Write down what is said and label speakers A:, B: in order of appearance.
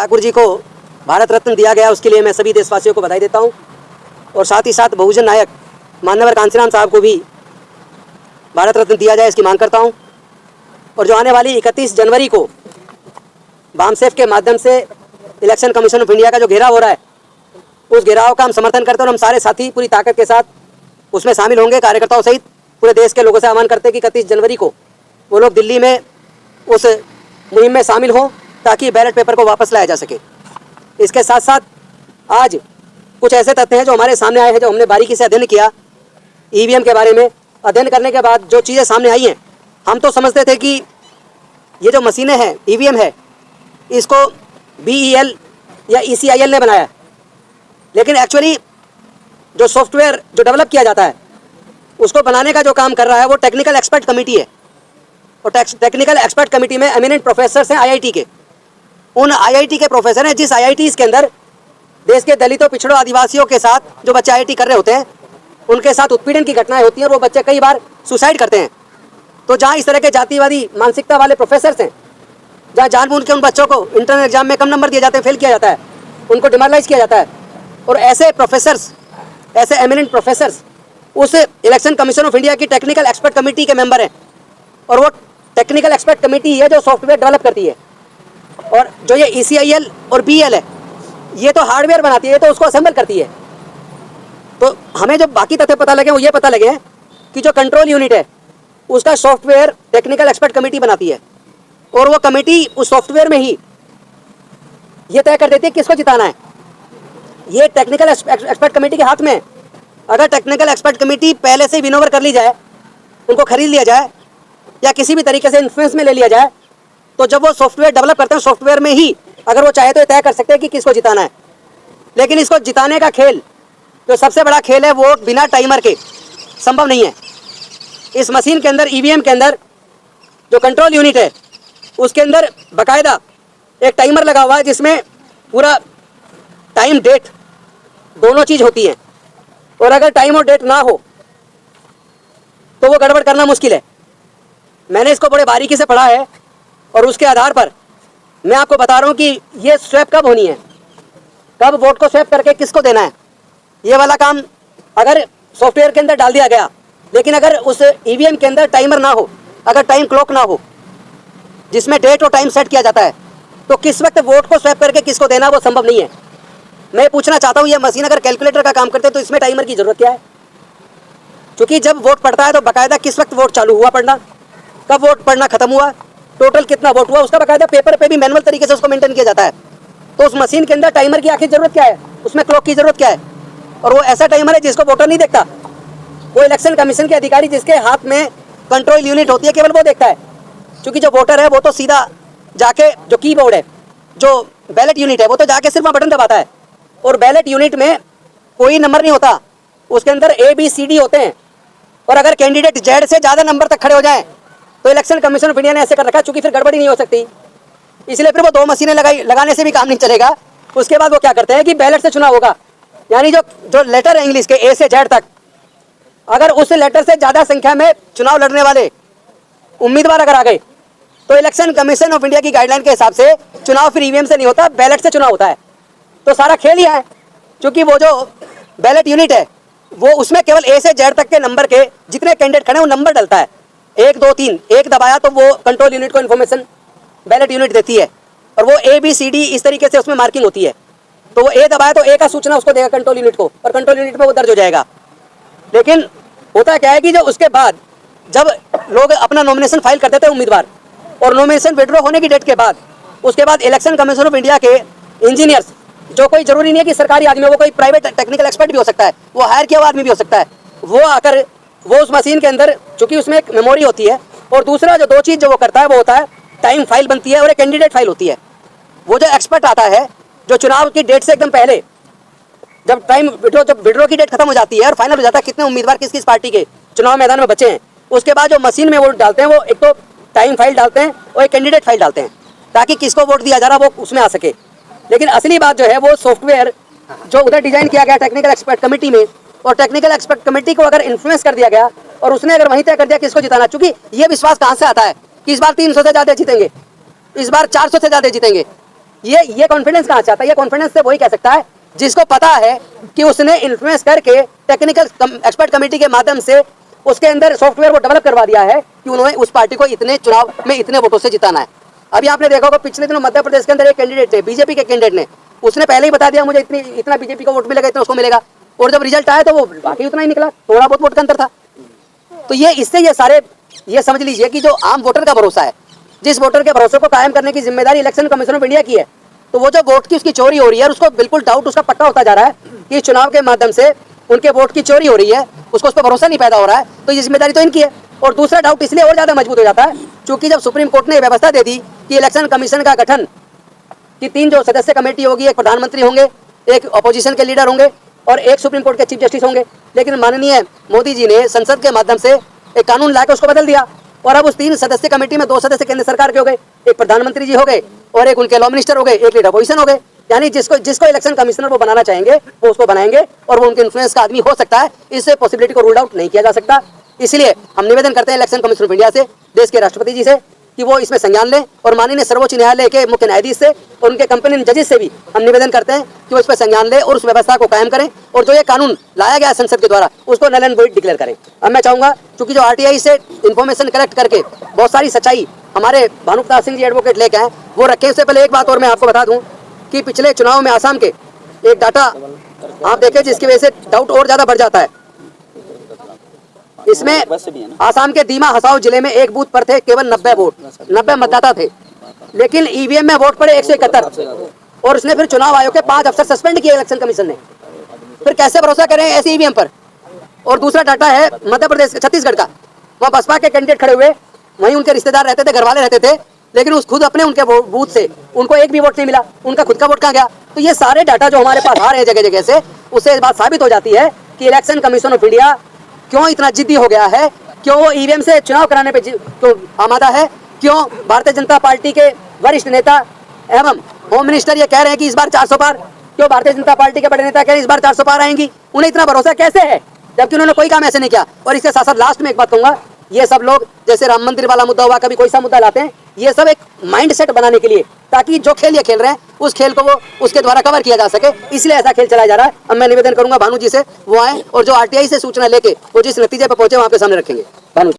A: ठाकुर जी को भारत रत्न दिया गया, उसके लिए मैं सभी देशवासियों को बधाई देता हूं और साथ ही साथ बहुजन नायक मान्यवर कांसीराम साहब को भी भारत रत्न दिया जाए इसकी मांग करता हूं। और जो आने वाली 31 जनवरी को बामसेफ के माध्यम से इलेक्शन कमीशन ऑफ इंडिया का जो घेराव हो रहा है, उस घेराव का हम समर्थन करते हैं और हम सारे साथी पूरी ताकत के साथ उसमें शामिल होंगे। कार्यकर्ताओं सहित पूरे देश के लोगों से आह्वान करते हैं कि 31 जनवरी को वो लोग दिल्ली में उस मुहिम में शामिल हों ताकि बैलेट पेपर को वापस लाया जा सके। इसके साथ साथ आज कुछ ऐसे तथ्य हैं जो हमारे सामने आए हैं, जो हमने बारीकी से अध्ययन किया ईवीएम के बारे में। अध्ययन करने के बाद जो चीज़ें सामने आई हैं, हम तो समझते थे कि ये जो मशीनें हैं, ईवीएम है, इसको BEL या ECIL ने बनाया है, लेकिन एक्चुअली जो सॉफ्टवेयर जो डेवलप किया जाता है उसको बनाने का जो काम कर रहा है वो टेक्निकल एक्सपर्ट कमेटी है। और टेक्निकल एक्सपर्ट कमेटी में एमिनेंट प्रोफेसर्स हैं IIT के। उन IIT के प्रोफेसर हैं जिस IITs के अंदर देश के दलितों, पिछड़ों, आदिवासियों के साथ जो बच्चे IIT कर रहे होते हैं उनके साथ उत्पीड़न की घटनाएं होती हैं और वो बच्चे कई बार सुसाइड करते हैं। तो जहाँ इस तरह के जातिवादी मानसिकता वाले प्रोफेसर्स हैं, जहाँ जानबूझ के उन बच्चों को इंटरनल एग्जाम में कम नंबर दिए जाते हैं, फेल किया जाता है, उनको डिमोरलाइज किया जाता है, और ऐसे प्रोफेसर्स, ऐसे एमिनेंट प्रोफेसर्स उस इलेक्शन कमीशन ऑफ इंडिया की टेक्निकल एक्सपर्ट कमेटी के मेंबर हैं। और वो टेक्निकल एक्सपर्ट कमेटी है जो सॉफ्टवेयर डेवलप करती है। और जो ये ECIL और BEL है, ये तो हार्डवेयर बनाती है, ये तो उसको असेंबल करती है। तो हमें जो बाकी तथ्य पता लगे वो ये पता लगे हैं कि जो कंट्रोल यूनिट है उसका सॉफ्टवेयर टेक्निकल एक्सपर्ट कमेटी बनाती है, और वो कमेटी उस सॉफ्टवेयर में ही ये तय कर देती है किसको जिताना है। ये टेक्निकल एक्सपर्ट कमेटी के हाथ में है। अगर टेक्निकल एक्सपर्ट कमेटी पहले से विन ओवर कर ली जाए, उनको खरीद लिया जाए या किसी भी तरीके से इन्फ्लुएंस में ले लिया जाए, तो जब वो सॉफ्टवेयर डेवलप करते हैं, सॉफ्टवेयर में ही अगर वो चाहे तो तय कर सकते हैं कि किसको जिताना है। लेकिन इसको जिताने का खेल, जो सबसे बड़ा खेल है, वो बिना टाइमर के संभव नहीं है। इस मशीन के अंदर, EVM के अंदर जो कंट्रोल यूनिट है उसके अंदर बाकायदा एक टाइमर लगा हुआ है जिसमें पूरा टाइम डेट दोनों चीज़ होती है। और अगर टाइम और डेट ना हो तो वो गड़बड़ करना मुश्किल है। मैंने इसको बड़े बारीकी से पढ़ा है और उसके आधार पर मैं आपको बता रहा हूँ कि ये स्वैप कब होनी है, कब वोट को स्वैप करके किसको देना है। ये वाला काम अगर सॉफ्टवेयर के अंदर डाल दिया गया, लेकिन अगर उस EVM के अंदर टाइमर ना हो, अगर टाइम क्लॉक ना हो जिसमें डेट और टाइम सेट किया जाता है, तो किस वक्त वोट को स्वैप करके किसको देना वो संभव नहीं है। मैं पूछना चाहता हूँ, ये मशीन अगर कैलकुलेटर का काम करते हैं तो इसमें टाइमर की जरूरत क्या है? क्योंकि जब वोट पड़ता है तो बाकायदा किस वक्त वोट चालू हुआ पड़ना, कब वोट पड़ना खत्म हुआ, टोटल कितना वोट हुआ, उसका बाकायदा पेपर पे भी मैनुअल तरीके से उसको मेंटेन किया जाता है। तो उस मशीन के अंदर टाइमर की आखिर जरूरत क्या है, उसमें क्लॉक की जरूरत क्या है? और वो ऐसा टाइमर है जिसको वोटर नहीं देखता, वो इलेक्शन कमीशन के अधिकारी जिसके हाथ में कंट्रोल यूनिट होती है केवल वो देखता है। क्योंकि जो वोटर है वो तो सीधा जाके, जो कीबोर्ड है, जो बैलेट यूनिट है, वो तो जाके सिर्फ बटन दबाता है। और बैलेट यूनिट में कोई नंबर नहीं होता, उसके अंदर ABCD होते हैं। और अगर कैंडिडेट Z से ज़्यादा नंबर तक खड़े हो जाएं तो इलेक्शन कमीशन ऑफ इंडिया ने ऐसे कर रखा, चूंकि फिर गड़बड़ी नहीं हो सकती, इसलिए फिर वो 2 मशीनें लगाने से भी काम नहीं चलेगा। उसके बाद वो क्या करते हैं कि बैलेट से चुनाव होगा, यानी जो लेटर है इंग्लिश के A से Z तक, अगर उस लेटर से ज़्यादा संख्या में चुनाव लड़ने वाले उम्मीदवार अगर आ गए तो इलेक्शन कमीशन ऑफ इंडिया की गाइडलाइन के हिसाब से चुनाव फिर EVM से नहीं होता, बैलेट से चुनाव होता है। तो सारा खेल ही है, क्योंकि वो जो बैलेट यूनिट है वो उसमें केवल A से Z तक के नंबर के जितने कैंडिडेट खड़े हैं वो नंबर डलता है, 1 2 3, 1 दबाया तो वो कंट्रोल यूनिट को इन्फॉर्मेशन बैलेट यूनिट देती है, और वो ABCD इस तरीके से उसमें मार्किंग होती है। तो वो A दबाया तो A का सूचना उसको देगा कंट्रोल यूनिट को, और कंट्रोल यूनिट में वो दर्ज हो जाएगा। लेकिन होता क्या है कि जो उसके बाद जब लोग अपना नॉमिनेशन फाइल करते थे उम्मीदवार, और नॉमिनेशन विड्रॉ होने की डेट के बाद, उसके बाद इलेक्शन कमीशन ऑफ इंडिया के इंजीनियर्स, जो कोई जरूरी नहीं है कि सरकारी आदमी, वो कोई प्राइवेट टेक्निकल एक्सपर्ट भी हो सकता है, वो हायर किया हुआ आदमी भी हो सकता है, वो आकर वो उस मशीन के अंदर, चूंकि उसमें एक मेमोरी होती है, और दूसरा जो 2 चीज़ जो वो करता है वो होता है टाइम फाइल बनती है और एक कैंडिडेट फाइल होती है। वो जो एक्सपर्ट आता है, जो चुनाव की डेट से एकदम पहले, जब विड्रॉ की डेट खत्म हो जाती है और फाइनल हो जाता है कितने उम्मीदवार किस किस पार्टी के चुनाव मैदान में बचे हैं, उसके बाद जो मशीन में वोट डालते हैं वो एक तो टाइम फाइल डालते हैं और एक कैंडिडेट फाइल डालते हैं, ताकि किसको वोट दिया जा रहा वो उसमें आ सके। लेकिन असली बात जो है वो सॉफ्टवेयर जो उधर डिजाइन किया गया टेक्निकल एक्सपर्ट कमेटी में, और टेक्निकल एक्सपर्ट कमेटी को अगर इन्फ्लुएंस कर दिया गया और उसने अगर वहीं तय कर दिया किसको जिताना, चूंकि ये विश्वास कहाँ से आता है कि इस बार 300 से ज़्यादा जीतेंगे, इस बार 400 से ज़्यादा जीतेंगे, ये कॉन्फिडेंस कहाँ से आता है? ये कॉन्फिडेंस से वही कह सकता है जिसको पता है कि उसने इन्फ्लुएंस करके टेक्निकल एक्सपर्ट कमेटी के माध्यम से उसके अंदर सॉफ्टवेयर को डेवलप करवा दिया है कि उन्होंने उस पार्टी को इतने चुनाव में इतने वोटों से जिताना है। अभी आपने देखा होगा पिछले दिनों मध्य प्रदेश के अंदर एक कैंडिडेट थे, बीजेपी के कैंडिडेट ने, उसने पहले ही बता दिया मुझे इतना बीजेपी को वोट मिलेगा, इतना उसको मिलेगा, और जब रिजल्ट आया तो वो बाकी उतना ही निकला, थोड़ा बहुत वोट का अंतर था। तो ये इससे ये सारे ये समझ लीजिए कि जो आम वोटर का भरोसा है, जिस वोटर के भरोसे को कायम करने की जिम्मेदारी इलेक्शन कमीशन ऑफ इंडिया की है, तो वो जो वोट की उसकी चोरी हो रही है, उसको बिल्कुल डाउट उसका पक्का होता जा रहा है कि चुनाव के माध्यम से उनके वोट की चोरी हो रही है, उसको उस पर भरोसा नहीं पैदा हो रहा है, तो ये जिम्मेदारी तो इनकी है। और दूसरा डाउट इसलिए और ज्यादा मजबूत हो जाता है क्योंकि जब सुप्रीम कोर्ट ने व्यवस्था दे दी कि इलेक्शन कमीशन का गठन कि 3 जो सदस्य कमेटी होगी, एक प्रधानमंत्री होंगे, एक अपोजिशन के लीडर होंगे और एक सुप्रीम कोर्ट के चीफ जस्टिस होंगे, लेकिन माननीय मोदी जी ने संसद के माध्यम से एक कानून लाकर उसको बदल दिया और अब उस 3 सदस्य कमेटी में 2 सदस्य केंद्र सरकार के हो गए, एक प्रधानमंत्री जी हो गए और एक उनके लॉ मिनिस्टर हो गए, एक लीडर अपोजिशन हो गए। यानी जिसको इलेक्शन कमिश्नर वो बनाना चाहेंगे वो उसको बनाएंगे और वो उनके इन्फ्लुएंस का आदमी हो सकता है, इससे पॉसिबिलिटी को रूल आउट नहीं किया जा सकता। इसलिए हम निवेदन करते हैं इलेक्शन कमीशन ऑफ इंडिया से, देश के राष्ट्रपति जी से, कि वो इसमें संज्ञान लें और माननीय सर्वोच्च न्यायालय के मुख्य न्यायाधीश से और उनके कंपेनियन जजेस से भी हम निवेदन करते हैं कि वो इस पर संज्ञान लें और उस व्यवस्था को कायम करें और जो ये कानून लाया गया संसद के द्वारा उसको नल एंड वॉइड डिक्लेयर करें। अब मैं चाहूंगा क्योंकि जो आरटीआई से इन्फॉर्मेशन कलेक्ट करके बहुत सारी सच्चाई हमारे भानु प्रताप सिंह जी एडवोकेट लेके आए वो रखें। उससे पहले एक बात और मैं आपको बता दूं कि पिछले चुनाव में आसाम के एक डाटा आप देखें जिसकी वजह से डाउट और ज्यादा बढ़ जाता है। इसमें आसाम के दीमा हसाओ जिले में एक बूथ पर थे केवल 90 वोट, 90 मतदाता थे, लेकिन ईवीएम में वोट पड़े 171 और उसने फिर चुनाव आयोग के 5 अफसर सस्पेंड किए इलेक्शन कमीशन ने। फिर कैसे भरोसा करें ऐसे ईवीएम पर? और दूसरा डाटा है मध्य प्रदेश छत्तीसगढ़ का, वहाँ बसपा के कैंडिडेट खड़े हुए, वहीं उनके रिश्तेदार रहते थे, घर वाले रहते थे, लेकिन उस खुद अपने उनके बूथ से उनको एक भी वोट नहीं मिला, उनका खुद का वोट कहाँ गया? तो ये सारे डाटा जो हमारे पास आ रहे हैं जगह जगह से, उससे इस बात साबित हो जाती है कि इलेक्शन कमीशन ऑफ इंडिया क्यों इतना जिद्दी हो गया है, क्यों वो ईवीएम से चुनाव कराने पे तो आमादा है, क्यों भारतीय जनता पार्टी के वरिष्ठ नेता एवं होम मिनिस्टर ये कह रहे हैं कि इस बार 400 पार, क्यों भारतीय जनता पार्टी के बड़े नेता कह रहे हैं इस बार 400 पार आएंगी, उन्हें इतना भरोसा कैसे है जबकि उन्होंने कोई काम ऐसे नहीं किया। और इसके साथ साथ लास्ट में एक बात कहूंगा, ये सब लोग जैसे राम मंदिर वाला मुद्दा हुआ, कभी कोई सा मुद्दा लाते हैं, ये सब एक माइंड सेट बनाने के लिए, ताकि जो खेल ये खेल रहे हैं उस खेल को वो उसके द्वारा कवर किया जा सके, इसलिए ऐसा खेल चलाया जा रहा है। अब मैं निवेदन करूंगा भानु जी से वो आए और जो आरटीआई से सूचना लेके वो जिस नतीजे पर पहुंचे वहां पे सामने रखेंगे।